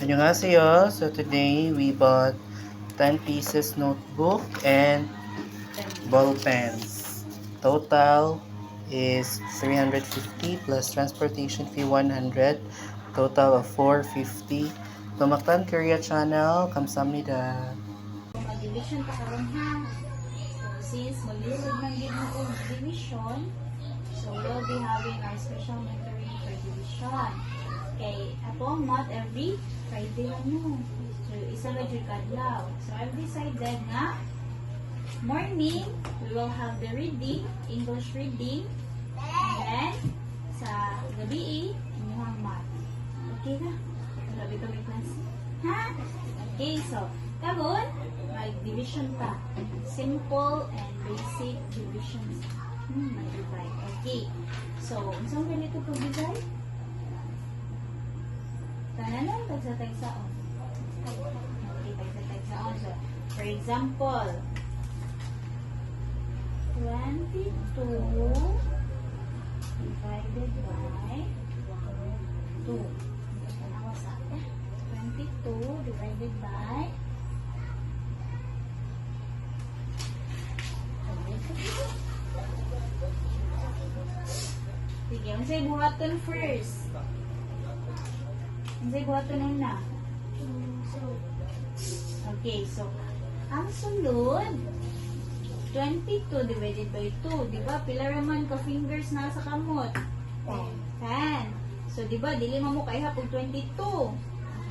Annyeonghaseyo. So today we bought 10 pieces notebook and ball pens. Total is 350 plus transportation fee 100. Total of 450. Tumaktan Korea channel. Kamsahamnida. Mag-division pa karon ha. So since maglisod ng ginoo division, so we'll be having our special mentoring for division. Okay, ako not every Friday lang yun. So isa na dyan kadlaw. So I've decided nga morning we will have the reading, English reading, and then sa gabi inyong math. Okay na? Grabe kami class. Ha? Okay, so karon mag-division ta. Simple and basic divisions. Mag-divide. Okay. So, saan ganito pag-divide? Tanan tagsa-tagsaon. Okay, tagsa-tagsaon. So, for example, 22 divided by 2. 22 divided by sige, unsay buhaton first? Unsay buhaton una? Okay, so ang sunod 22 divided by 2, di ba? Pila raman ka fingers na sa kamot? 10. So, di ba? Dili mo kay hapog 22.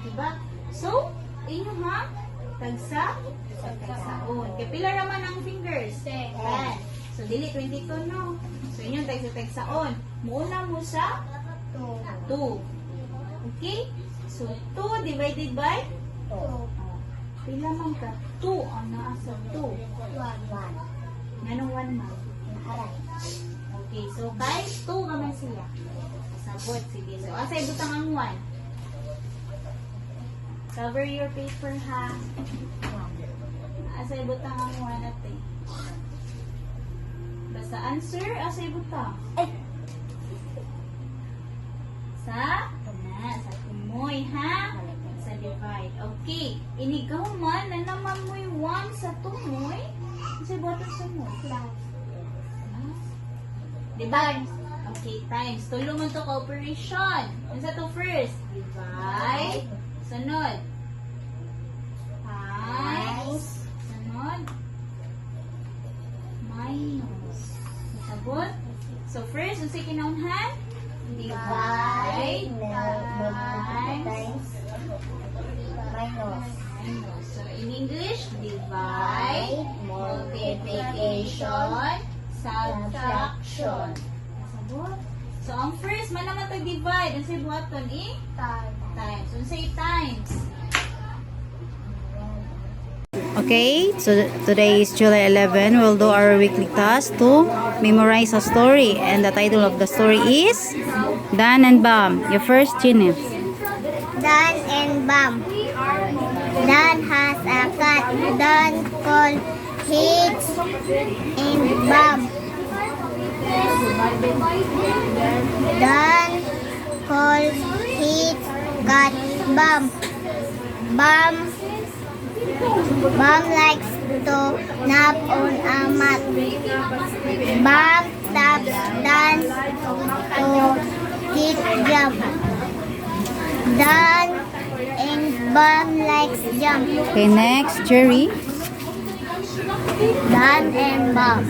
Di ba? So, inyo ha? Tagsaon. Kaya pila raman ang fingers? 10. So, dili 22 no? So, inyo tagsaon. Muna mo sa 2. Okay? So, 2 divided by 2. Pila man ka? 2 ang naasa 2. 1. Nanong 1 man? Okay, so kay 2 naman siya. Sabot, sige. So, asay butang ang 1. Cover your paper ha. Asay butang ang 1 natin. Basta answer, asay butang. Sa kumoy ha. Sa divide. Okay. Inigaw man na naman mo'y 1 sa tumoy. Kasi butang sa mo. Divide. Okay, times. Tulo man to cooperation. Ano sa to first? Divide. Sunod. Times. Sunod. Minus. Nasabot? So first, yung sa kinaunhan? Divide. Times. Minus. So in English, divide, multiplication, subtraction. Nasabot? So ang first, man naman tag-divide. Ang say buhaton times. Ang say times. Okay, so today is July 11. We'll do our weekly task to memorize a story. And the title of the story is Dan and Bam. Your first, Ginny. Dan and Bam. Dan has a cat. Dan calls his and Bam. Dan calls his cat Bam. Bam likes to nap on a mat. Bam taps Dan to hit jump. Dan and Bam likes jump. Okay, next, Jerry. Dan and Bam.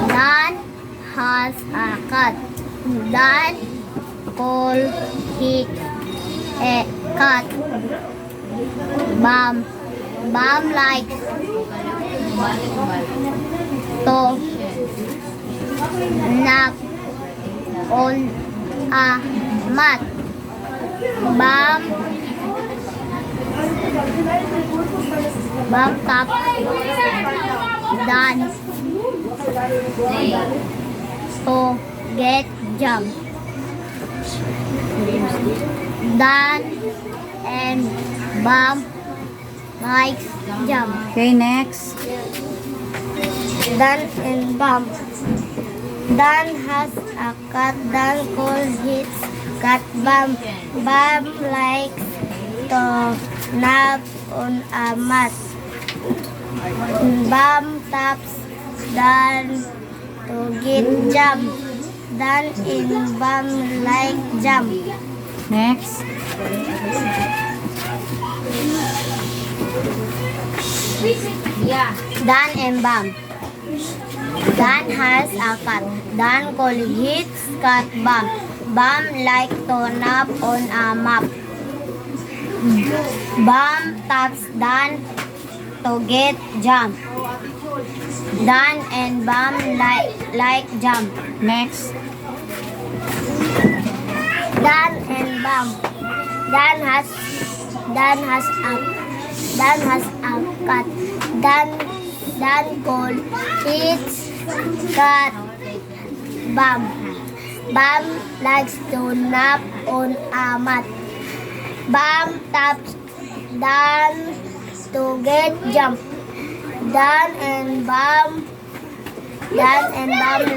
Dan has a cat. Dan calls it a cat. Bam likes to nap on a mat. Bam taps Dan to get jump. Dan and Bam likes jump. Okay, next. Dan and Bam. Dan has a cat. Dan calls his cat Bam. Bam likes to nap on a mat. Bam taps Dan to get jam. Dan and Bam like jam. Next. Dan and Bam. Dan has a cat. Dan call his cat Bam. Bam like to nap on a map. Bam taps Dan to get jam. Dan and Bam like jam. Next. Dan and Bam. Dan has a cat. Dan call its cat Bam. Bam likes to nap on a mat. Bam taps Dan to get jump. Dan and Bam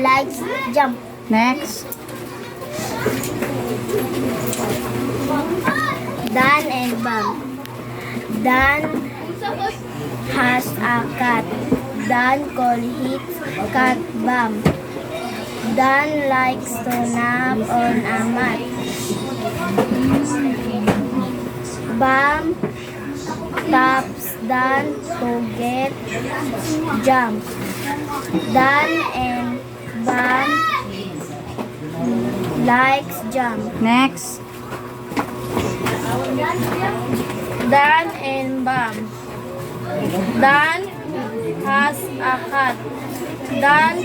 likes jump. Next. Dan and Bam. Dan has a cat. Dan call his cat Bam. Dan likes to nap on a mat. Bam taps Dan to get jump. Dan and Bam likes jump. Next. Dan and Bam. Dan has a cat. Dan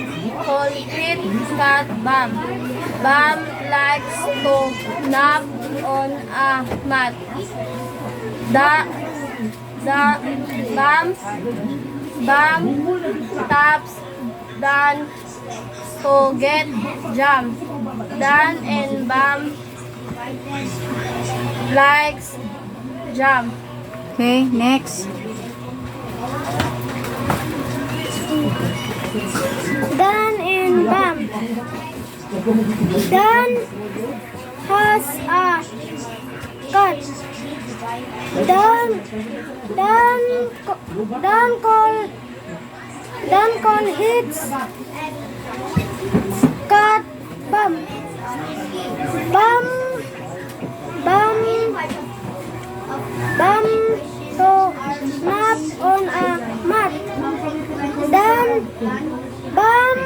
call it cat Bam. Bam likes to nap on a mat. Bam taps Dan to get jump. Dan and Bam likes jump. Okay, next. Dan and Bam. Dan has a cat. Dan call his cat Bam. Bam to nap on a mat. Dan Bam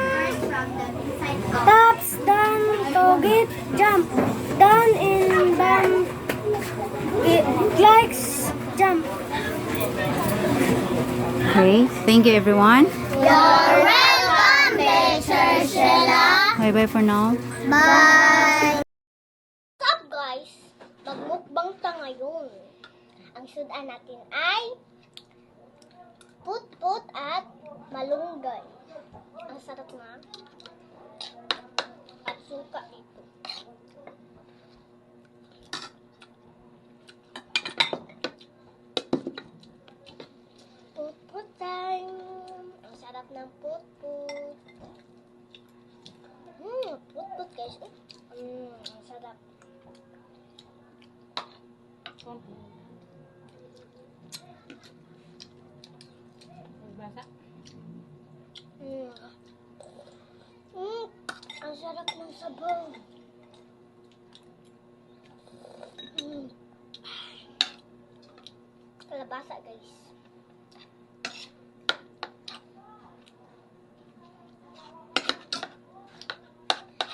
taps Dan to get jump. Dan and Bam likes jump. Okay, thank you everyone. You're welcome, Teacher Sheila. Bye bye for now. Bye! What's up guys? Magmukbang ta ngayon. Ang sudan natin ay put-put at malunggay. Ang sarap na. At suka dito. Put-put time. Ang sarap ng put-put. Put-put guys. Ang sarap. Ang sarap ng sabaw. Kalabasa guys.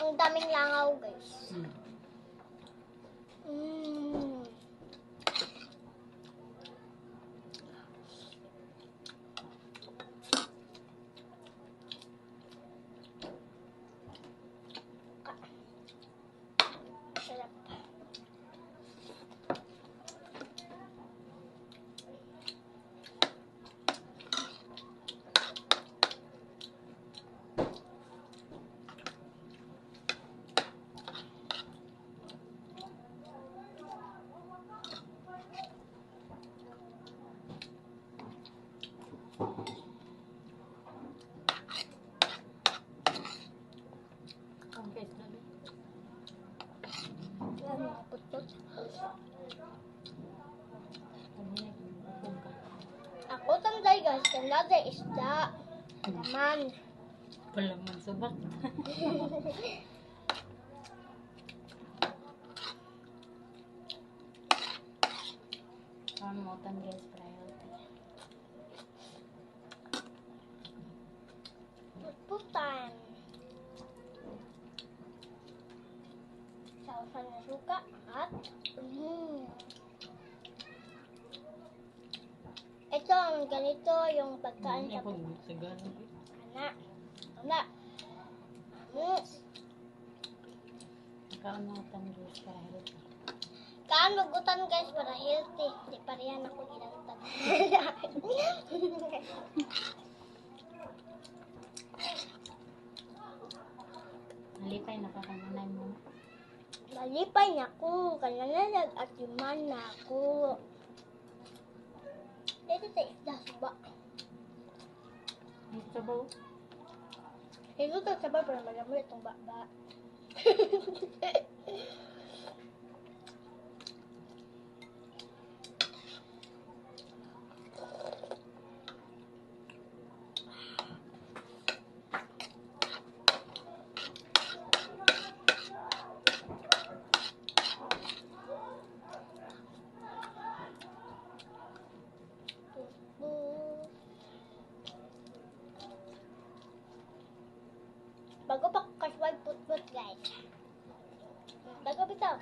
Ang daming langaw guys. Sarap. guys, kanada isda. Naman. Palaman subak. Kamutan guys, para healthy. Putan. Sausan na suka at ito ang ganito yung pagkain sa anak. Anak. Kamutan guys, para healthy. Kaan magutan guys para healthy. Di pa riyan ako ginantad. Nalipay na kakananay mo. Nalipay niya ko. Kananalag at yuman na ako. Ito sa isda suba. Ito ba? Ito sa sabay para malamay itong baba. Bago pa kaswag put-put guys. Bago bitaw.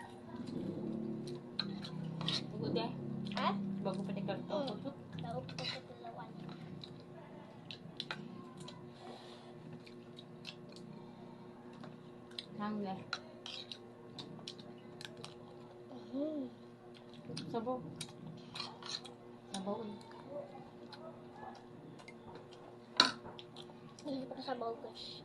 Bugod eh. Ha? Bago pa ni karton putut. Bago pa katulawan. Hangga. Sabaw. Sabaw. Hindi pa sa guys.